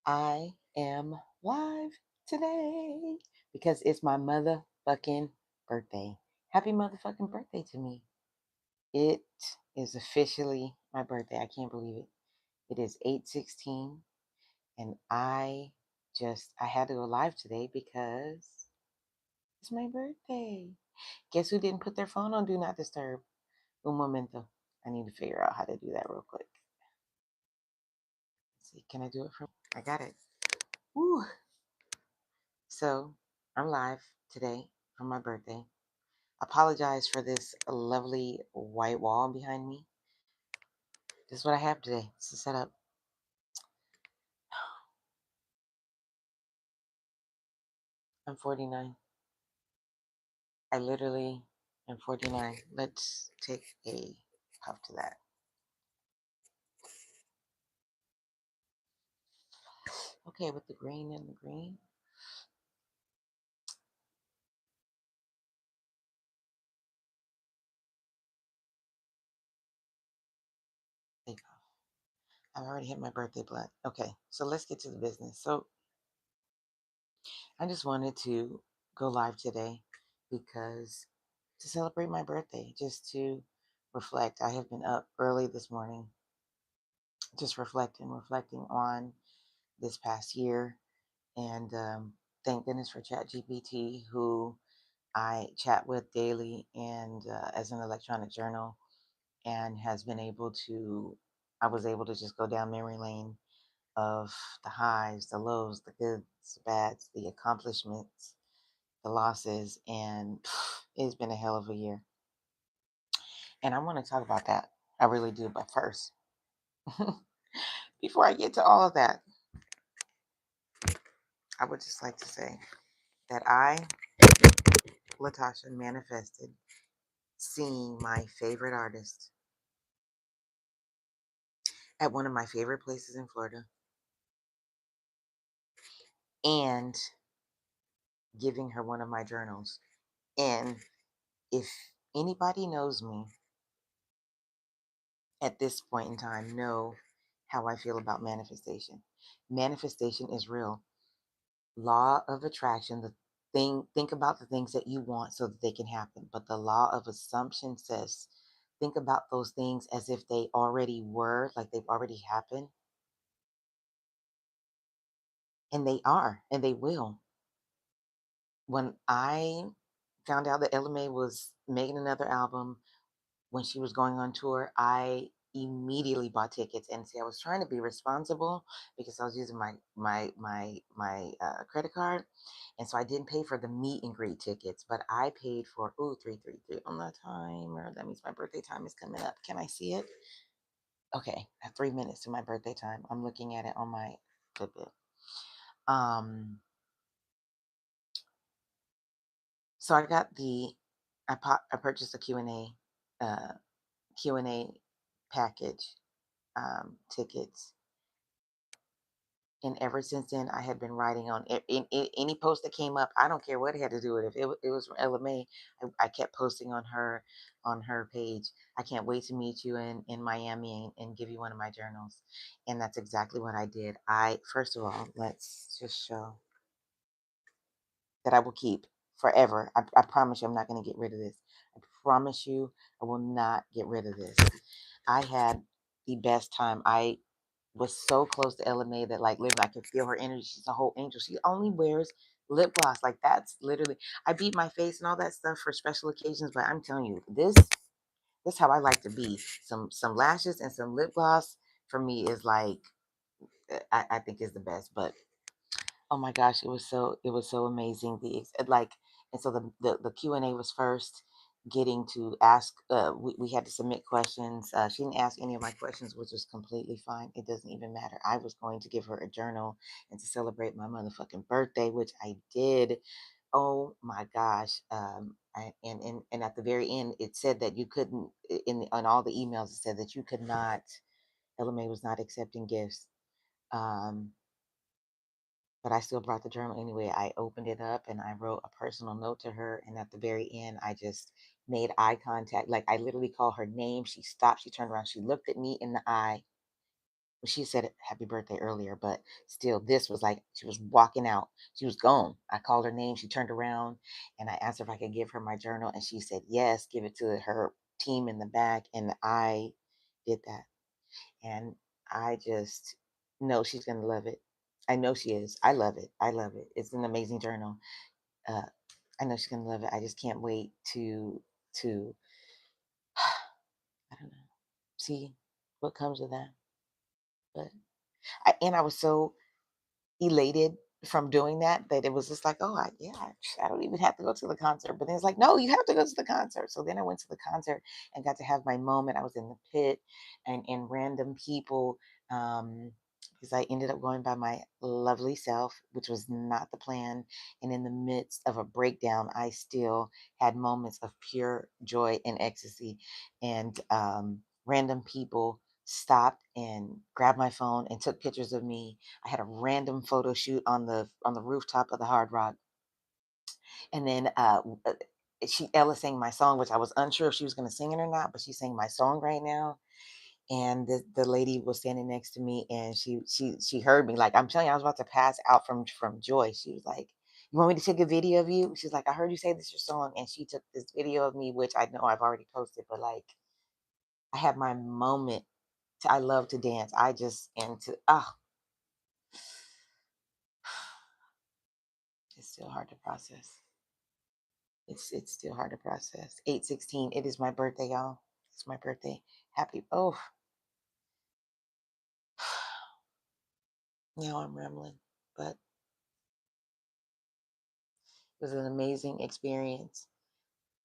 I am live today because it's my motherfucking birthday. Happy motherfucking birthday to me. It is officially my birthday. I can't believe it. It is 8:16 and I had to go live today because it's my birthday. Guess who didn't put their phone on do not disturb? Un momento. I need to figure out how to do that real quick. Let's see, can I do it from I got it. Woo. So I'm live today for my birthday. Apologize for this lovely white wall behind me. This is what I have today. It's the setup. I'm 49. I literally am 49. Let's take a puff to that. Okay, with the green and the green. There you go. I've already hit my birthday blunt. Okay, so let's get to the business. So I just wanted to go live today because to celebrate my birthday, just to reflect. I have been up early this morning, just reflecting on this past year. And thank goodness for ChatGPT, who I chat with daily and as an electronic journal, and has been able to, I was able to just go down memory lane of the highs, the lows, the goods, the bads, the accomplishments, the losses, and it's been a hell of a year. And I want to talk about that. I really do. But first, before I get to all of that, I would just like to say that I, Latasha, manifested seeing my favorite artist at one of my favorite places in Florida and giving her one of my journals. And if anybody knows me at this point in time, know how I feel about manifestation. Manifestation is real. Law of attraction, the think about the things that you want so that they can happen. But the law of assumption says think about those things as if they already were, like they've already happened. And they are, and they will. When I found out that Ella May was making another album, when she was going on tour, I immediately bought tickets. And see, I was trying to be responsible because I was using my credit card, and so I didn't pay for the meet and greet tickets, but I paid for 333 on the timer. That means my birthday time is coming up. Can I see it? Okay, I have 3 minutes to my birthday time. I'm looking at it on my Fitbit. Um, so I got I purchased a Q&A package, tickets. And ever since then, I had been writing on any post that came up. I don't care what it had to do with it. If it was from Ella May, I kept posting on her page. I can't wait to meet you in Miami and give you one of my journals. And that's exactly what I did. First of all, let's just show that I will keep forever. I promise you, I'm not going to get rid of this. I promise you, I will not get rid of this. I had the best time. I was so close to Ella May that, like, literally I could feel her energy. She's a whole angel. She only wears lip gloss. Like, that's literally, I beat my face and all that stuff for special occasions, but I'm telling you, this how I like to be. Some lashes and some lip gloss for me is like, I think is the best. But oh my gosh, it was so amazing. And so the Q&A was first, getting to ask. We had to submit questions. She didn't ask any of my questions, which was completely fine. It doesn't even matter. I was going to give her a journal and to celebrate my motherfucking birthday, which I did. Oh my gosh. And at the very end, it said that you couldn't, on all the emails, it said that you could not, LMA was not accepting gifts. Um, but I still brought the journal anyway. I opened it up and I wrote a personal note to her. And at the very end, I just made eye contact. Like, I literally called her name. She stopped. She turned around. She looked at me in the eye. She said happy birthday earlier, but still, this was like she was walking out. She was gone. I called her name. She turned around and I asked her if I could give her my journal. And she said, yes, give it to her team in the back. And I did that. And I just know she's going to love it. I know she is. I love it. I love it. It's an amazing journal. Uh, I know she's going to love it. I just can't wait to, I don't know, see what comes of that. But and I was so elated from doing that that it was just like, oh, yeah, I don't even have to go to the concert. But then it's like, no, you have to go to the concert. So then I went to the concert and got to have my moment. I was in the pit and random people. Um, because I ended up going by my lovely self, which was not the plan. And in the midst of a breakdown, I still had moments of pure joy and ecstasy. And random people stopped and grabbed my phone and took pictures of me. I had a random photo shoot on the rooftop of the Hard Rock, and then Ella sang my song, which I was unsure if she was going to sing it or not, but she sang my song right now. And the lady was standing next to me, and she heard me. Like, I'm telling you, I was about to pass out from joy. She was like, "You want me to take a video of you?" She's like, "I heard you say this is your song," and she took this video of me, which I know I've already posted, but like, I had my moment. I love to dance. I just and to it's still hard to process. It's still hard to process. 8/16. It is my birthday, y'all. It's my birthday. Happy. Oh, now I'm rambling, but it was an amazing experience.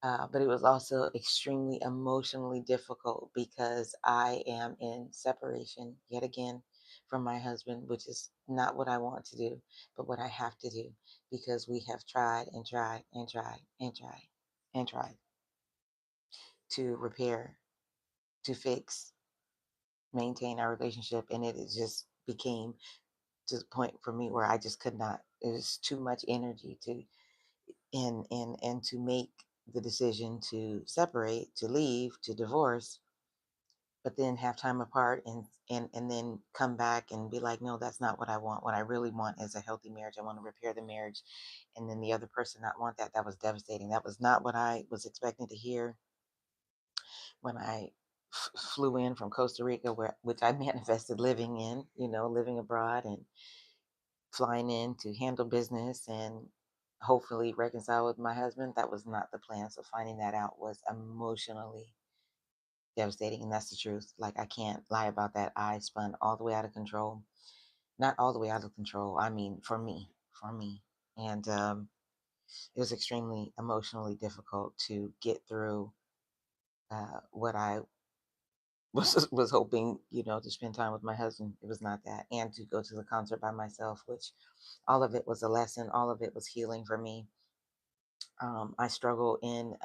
But it was also extremely emotionally difficult because I am in separation yet again from my husband, which is not what I want to do, but what I have to do because we have tried and tried and tried and tried and tried to repair, to fix, maintain our relationship, and it just became to the point for me where I just could not. It was too much energy to and to make the decision to separate, to leave, to divorce, but then have time apart and then come back and be like, no, that's not what I want. What I really want is a healthy marriage. I want to repair the marriage, and then the other person not want that. That was devastating. That was not what I was expecting to hear when I flew in from Costa Rica, where which I manifested living in, living abroad and flying in to handle business and hopefully reconcile with my husband. That was not the plan. So finding that out was emotionally devastating, and that's the truth. Like, I can't lie about that. I spun all the way out of control. Not all the way out of control. I mean, for me, and it was extremely emotionally difficult to get through what I was hoping, to spend time with my husband. It was not that, and to go to the concert by myself, which all of it was a lesson. All of it was healing for me. I struggle in.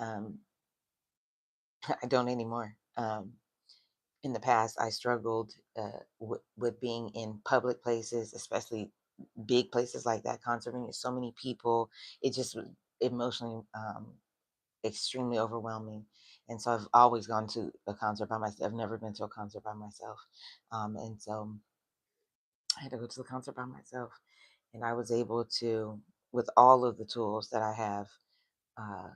I don't anymore. In the past, I struggled with being in public places, especially big places like that, concert venue. So many people. It just was emotionally extremely overwhelming. And so I've always gone to a concert by myself. I've never been to a concert by myself. And so I had to go to the concert by myself. And I was able to, with all of the tools that I have uh,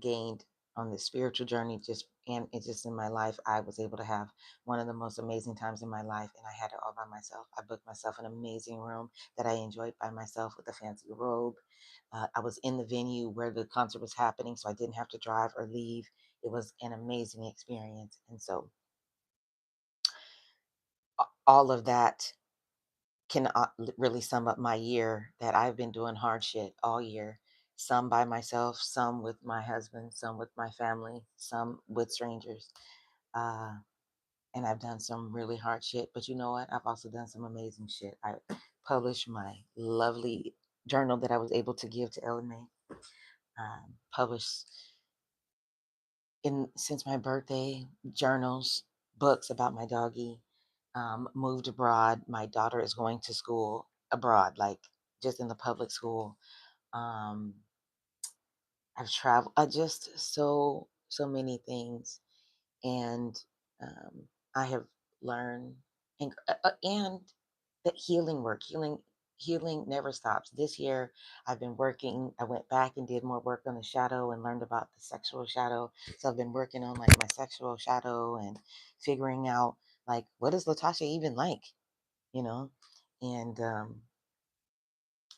gained on this spiritual journey, and it's just in my life, I was able to have one of the most amazing times in my life. And I had it all by myself. I booked myself an amazing room that I enjoyed by myself with a fancy robe. I was in the venue where the concert was happening, so I didn't have to drive or leave. It was an amazing experience. And so all of that can really sum up my year, that I've been doing hard shit all year. Some by myself, some with my husband, some with my family, some with strangers. Uh, and I've done some really hard shit. But you know what? I've also done some amazing shit. I published my lovely journal that I was able to give to Ella May. Published in since my birthday journals, books about my doggy. Moved abroad. My daughter is going to school abroad, like just in the public school. Um, I've traveled. I just so many things, and I have learned. And that healing work, healing never stops. This year I've been working, I went back and did more work on the shadow and learned about the sexual shadow. So I've been working on like my sexual shadow and figuring out like what is Latasha even like, you know? And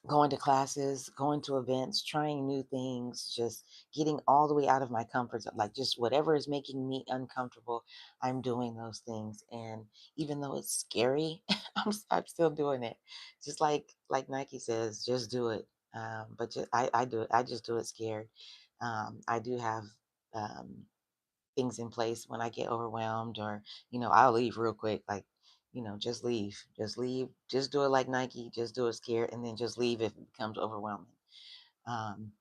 going to classes, going to events, trying new things, just getting all the way out of my comfort zone, like just whatever is making me uncomfortable, I'm doing those things. And even though it's scary, I'm still doing it. Just like Nike says, just do it. But just, I do it. I just do it scared. I do have um, things in place when I get overwhelmed, or I'll leave real quick, like just leave, just do it like Nike, just do it scared, and then just leave if it becomes overwhelming. um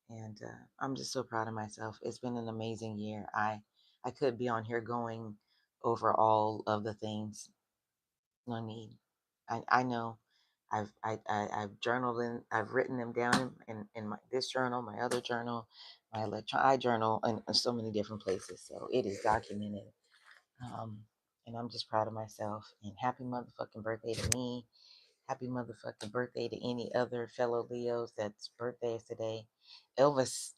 and I'm just so proud of myself. It's been an amazing year. I could be on here going over all of the things. No need. I know. I've journaled in. I've written them down in my this journal, my other journal, my electronic journal, and so many different places. So it is documented. Um, and I'm just proud of myself. And happy motherfucking birthday to me. Happy motherfucking birthday to any other fellow Leos that's birthdays today. Elvis'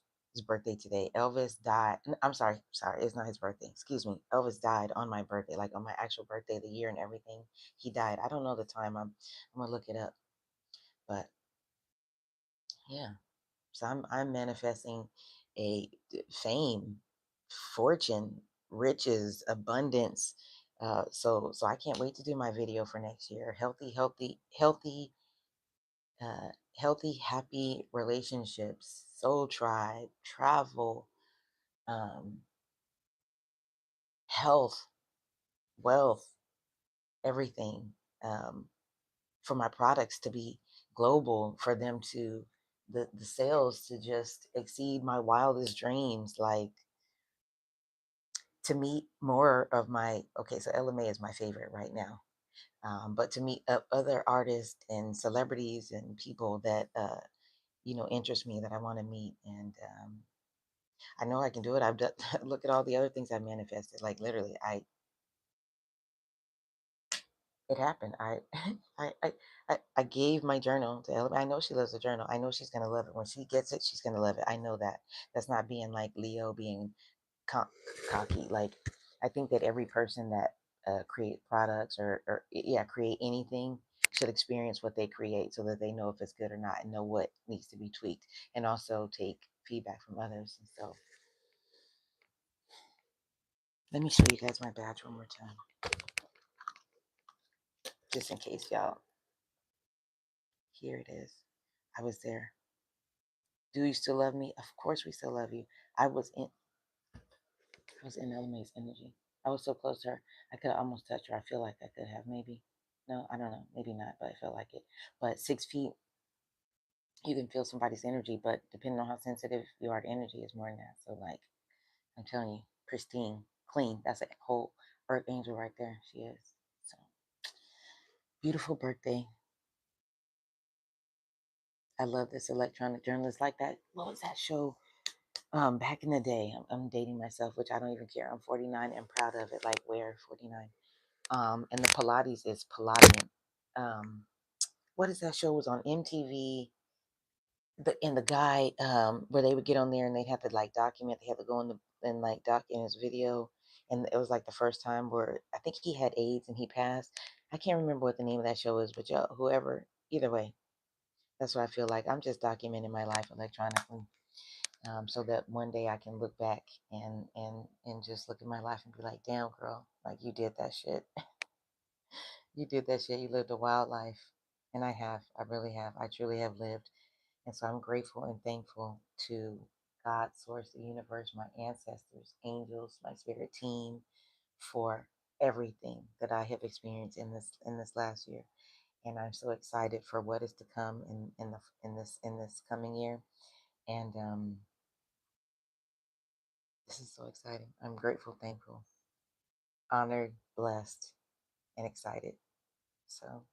birthday today. Elvis died. I'm sorry, it's not his birthday. Excuse me. Elvis died on my birthday, like on my actual birthday, the year and everything. He died. I don't know the time. I'm gonna look it up. But yeah. So I'm manifesting a fame, fortune, riches, abundance. So I can't wait to do my video for next year. Healthy, happy relationships, soul tribe, travel, um, health, wealth, everything. Um, for my products to be global, for them to the sales to just exceed my wildest dreams, like to meet more of my okay. So LMA is my favorite right now, but to meet other artists and celebrities and people that interest me, that I want to meet. And I know I can do it. I've done look at all the other things I manifested. Like literally, I it happened. I I I gave my journal to Ella. I know she loves the journal. I know she's gonna love it. When she gets it, she's gonna love it. I know that. That's not being like Leo, being cocky. Like I think that every person that create products, or yeah, create anything, should experience what they create so that they know if it's good or not, and know what needs to be tweaked, and also take feedback from others. And so let me show you guys my badge one more time, just in case y'all. Here it is. I was there. Do you still love me? Of course we still love you. I was in I was in LMA's energy. I was so close to her. I could almost touch her. I feel like I could have, maybe. No, I don't know. Maybe not, but I felt like it. But 6 feet, you can feel somebody's energy, but depending on how sensitive you are to energy, is more than that. So like I'm telling you, pristine, clean. That's a whole earth angel right there. She is. So beautiful birthday. I love this electronic journalist, like that. What was that show? Back in the day, I'm dating myself, which I don't even care. I'm 49 and proud of it. Like, where 49? And the Pilates is Palladian. What is that show? It was on MTV. The guy, where they would get on there and they'd have to like document. They had to go in the and like doc in his video, and it was like the first time where I think he had AIDS and he passed. I can't remember what the name of that show is, but y'all, whoever, either way, that's what I feel like. I'm just documenting my life electronically, so that one day I can look back and just look at my life and be like, damn, girl, like you did that shit. You did that shit. You lived a wild life. And I have. I really have. I truly have lived. And so I'm grateful and thankful to God, Source, the universe, my ancestors, angels, my spirit team, for everything that I have experienced in this last year. And I'm so excited for what is to come in this coming year. And this is so exciting. I'm grateful, thankful, honored, blessed, and excited. So